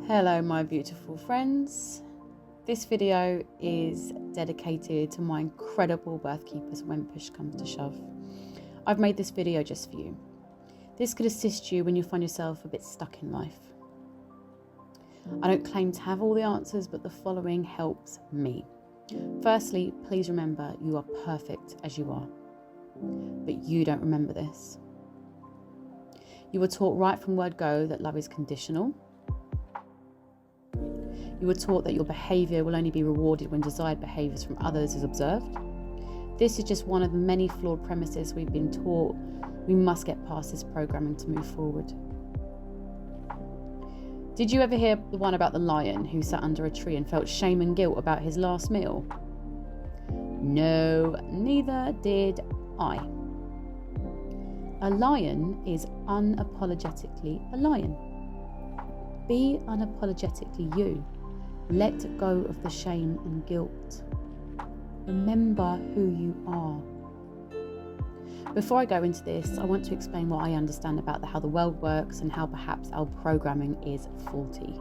Hello my beautiful friends. This video is dedicated to my incredible birth keepers when push comes to shove. I've made this video just for you. This could assist you when you find yourself a bit stuck in life. I don't claim to have all the answers, but the following helps me. Firstly, please remember you are perfect as you are, but you don't remember this. You were taught right from word go that love is conditional. You were taught that your behaviour will only be rewarded when desired behaviours from others is observed. This is just one of the many flawed premises we've been taught. We must get past this programming to move forward. Did you ever hear the one about the lion who sat under a tree and felt shame and guilt about his last meal? No, neither did I. A lion is unapologetically a lion. Be unapologetically you. Let go of the shame and guilt. Remember who you are. Before I go into this, I want to explain what I understand about how the world works and how perhaps our programming is faulty.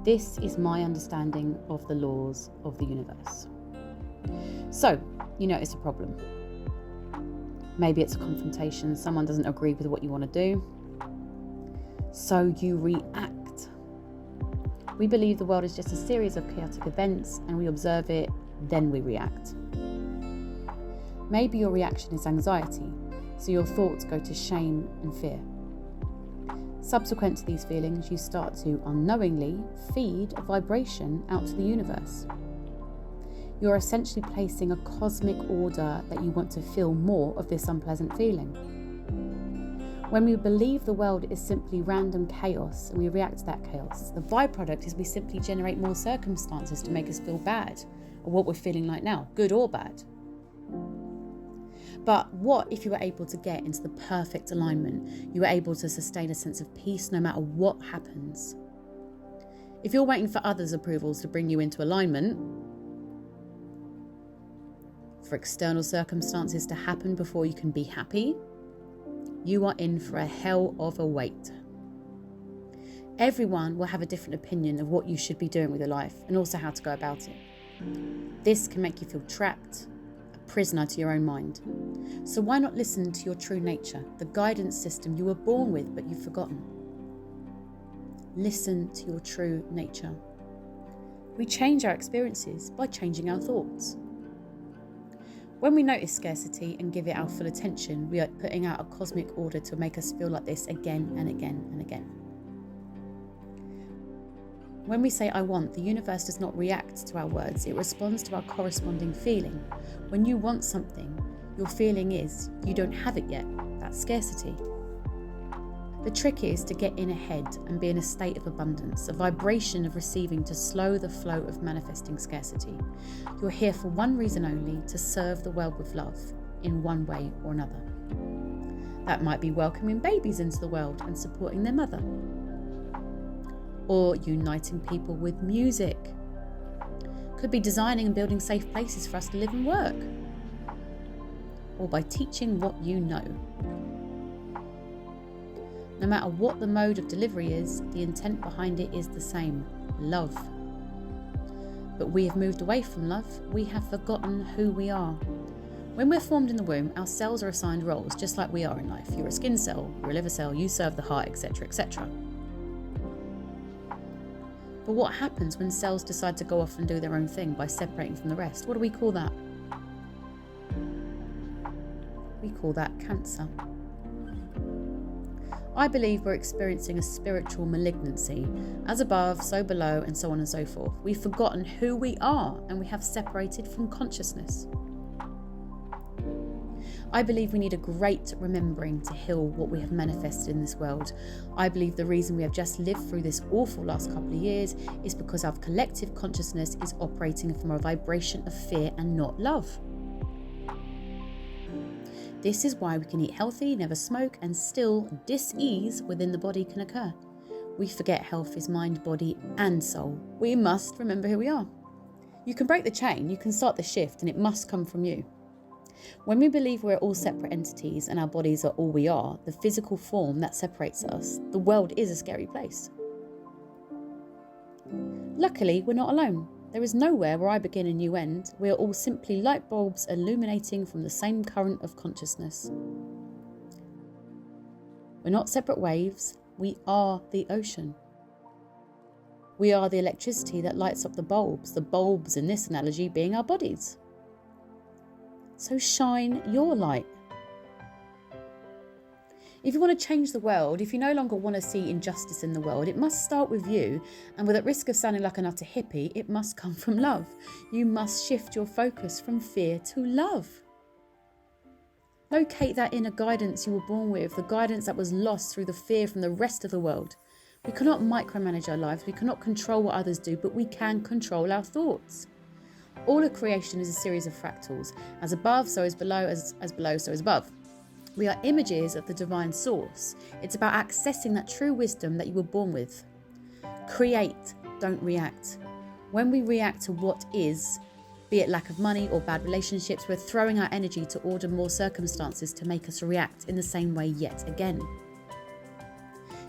This is my understanding of the laws of the universe. So, you notice a problem. Maybe it's a confrontation, someone doesn't agree with what you want to do. So you react. We believe the world is just a series of chaotic events and we observe it, then we react. Maybe your reaction is anxiety, so your thoughts go to shame and fear. Subsequent to these feelings, you start to unknowingly feed a vibration out to the universe. You're essentially placing a cosmic order that you want to feel more of this unpleasant feeling. When we believe the world is simply random chaos and we react to that chaos, the byproduct is we simply generate more circumstances to make us feel bad, or what we're feeling like now, good or bad. But what if you were able to get into the perfect alignment? You were able to sustain a sense of peace no matter what happens. If you're waiting for others' approvals to bring you into alignment, for external circumstances to happen before you can be happy, you are in for a hell of a wait. Everyone will have a different opinion of what you should be doing with your life and also how to go about it. This can make you feel trapped, a prisoner to your own mind. So why not listen to your true nature, the guidance system you were born with but you've forgotten? Listen to your true nature. We change our experiences by changing our thoughts. When we notice scarcity and give it our full attention, we are putting out a cosmic order to make us feel like this again and again and again. When we say I want, the universe does not react to our words, it responds to our corresponding feeling. When you want something, your feeling is you don't have it yet. That's scarcity. The trick is to get in ahead and be in a state of abundance, a vibration of receiving to slow the flow of manifesting scarcity. You're here for one reason only, to serve the world with love in one way or another. That might be welcoming babies into the world and supporting their mother, or uniting people with music. Could be designing and building safe places for us to live and work, or by teaching what you know. No matter what the mode of delivery is, the intent behind it is the same: love. But we have moved away from love. We have forgotten who we are. When we're formed in the womb, our cells are assigned roles, just like we are in life. You're a skin cell, you're a liver cell, you serve the heart, etc., etc. But what happens when cells decide to go off and do their own thing by separating from the rest? What do we call that? We call that cancer. I believe we're experiencing a spiritual malignancy. As above, so below, and so on and so forth. We've forgotten who we are and we have separated from consciousness. I believe we need a great remembering to heal what we have manifested in this world. I believe the reason we have just lived through this awful last couple of years is because our collective consciousness is operating from a vibration of fear and not love. This is why we can eat healthy, never smoke, and still dis-ease within the body can occur. We forget health is mind, body, and soul. We must remember who we are. You can break the chain, you can start the shift, and it must come from you. When we believe we're all separate entities and our bodies are all we are, the physical form that separates us, the world is a scary place. Luckily, we're not alone. There is nowhere where I begin and you end. We are all simply light bulbs illuminating from the same current of consciousness. We're not separate waves. We are the ocean. We are the electricity that lights up the bulbs in this analogy being our bodies. So shine your light. If you want to change the world, if you no longer want to see injustice in the world, it must start with you. And with at risk of sounding like an utter hippie, it must come from love. You must shift your focus from fear to love. Locate that inner guidance you were born with, the guidance that was lost through the fear from the rest of the world. We cannot micromanage our lives, we cannot control what others do, but we can control our thoughts. All of creation is a series of fractals. As above, so is below, as below, so is above. We are images of the divine source. It's about accessing that true wisdom that you were born with. Create, don't react. When we react to what is, be it lack of money or bad relationships, we're throwing our energy to order more circumstances to make us react in the same way yet again.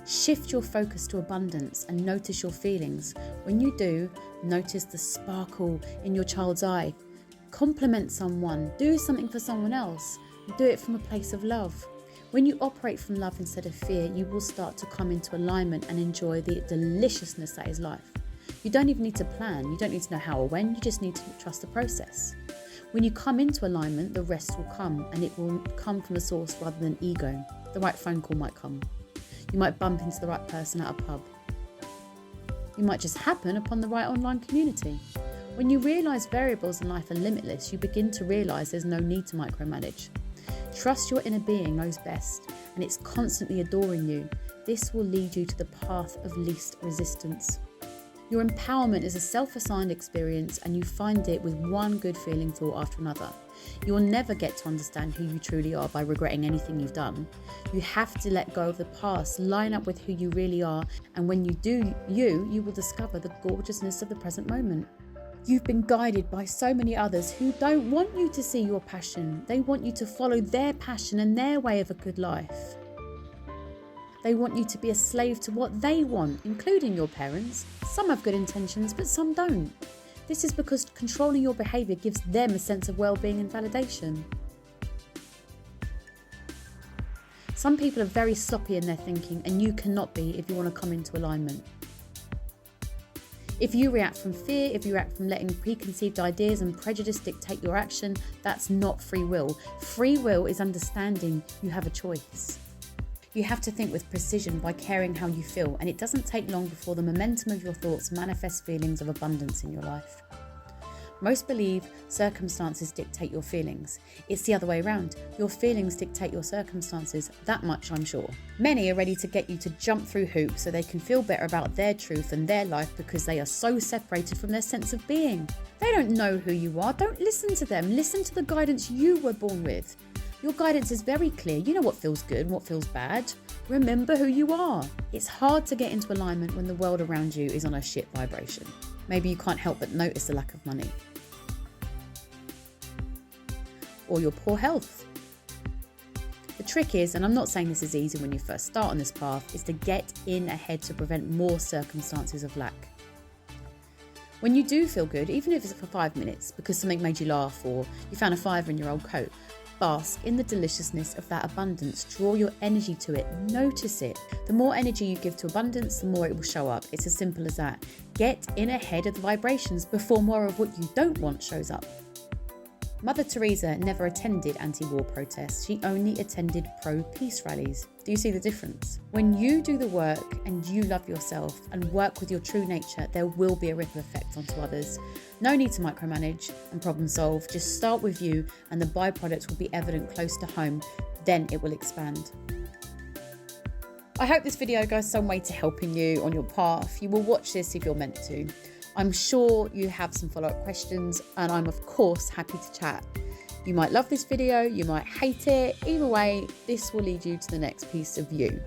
Shift your focus to abundance and notice your feelings. When you do, notice the sparkle in your child's eye. Compliment someone, do something for someone else. Do it from a place of love. When you operate from love instead of fear, you will start to come into alignment and enjoy the deliciousness that is life. You don't even need to plan. You don't need to know how or when. You just need to trust the process. When you come into alignment, the rest will come, and it will come from the source rather than ego. The right phone call might come. You might bump into the right person at a pub. You might just happen upon the right online community. When you realise variables in life are limitless, you begin to realise there's no need to micromanage. Trust your inner being knows best, and it's constantly adoring you. This will lead you to the path of least resistance. Your empowerment is a self-assigned experience, and you find it with one good feeling thought after another. You will never get to understand who you truly are by regretting anything you've done. You have to let go of the past, line up with who you really are, and when you do you will discover the gorgeousness of the present moment. You've been guided by so many others who don't want you to see your passion. They want you to follow their passion and their way of a good life. They want you to be a slave to what they want, including your parents. Some have good intentions, but some don't. This is because controlling your behaviour gives them a sense of well-being and validation. Some people are very sloppy in their thinking, and you cannot be if you want to come into alignment. If you react from fear, if you react from letting preconceived ideas and prejudice dictate your action, that's not free will. Free will is understanding you have a choice. You have to think with precision by caring how you feel, and it doesn't take long before the momentum of your thoughts manifests feelings of abundance in your life. Most believe circumstances dictate your feelings. It's the other way around. Your feelings dictate your circumstances, that much I'm sure. Many are ready to get you to jump through hoops so they can feel better about their truth and their life because they are so separated from their sense of being. They don't know who you are. Don't listen to them. Listen to the guidance you were born with. Your guidance is very clear. You know what feels good and what feels bad. Remember who you are. It's hard to get into alignment when the world around you is on a shit vibration. Maybe you can't help but notice the lack of money. Or your poor health. The trick is, and I'm not saying this is easy when you first start on this path, is to get in ahead to prevent more circumstances of lack. When you do feel good, even if it's for 5 minutes because something made you laugh or you found a fiver in your old coat, bask in the deliciousness of that abundance. Draw your energy to it. Notice it. The more energy you give to abundance, the more it will show up. It's as simple as that. Get in ahead of the vibrations before more of what you don't want shows up. Mother Teresa never attended anti-war protests. She only attended pro-peace rallies. Do you see the difference? When you do the work and you love yourself and work with your true nature, there will be a ripple effect onto others. No need to micromanage and problem solve. Just start with you and the byproducts will be evident close to home. Then it will expand. I hope this video goes some way to helping you on your path. You will watch this if you're meant to. I'm sure you have some follow-up questions and I'm of course happy to chat. You might love this video, you might hate it. Either way, this will lead you to the next piece of you.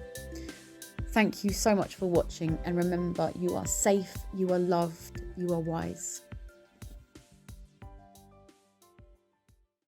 Thank you so much for watching, and remember, you are safe, you are loved, you are wise.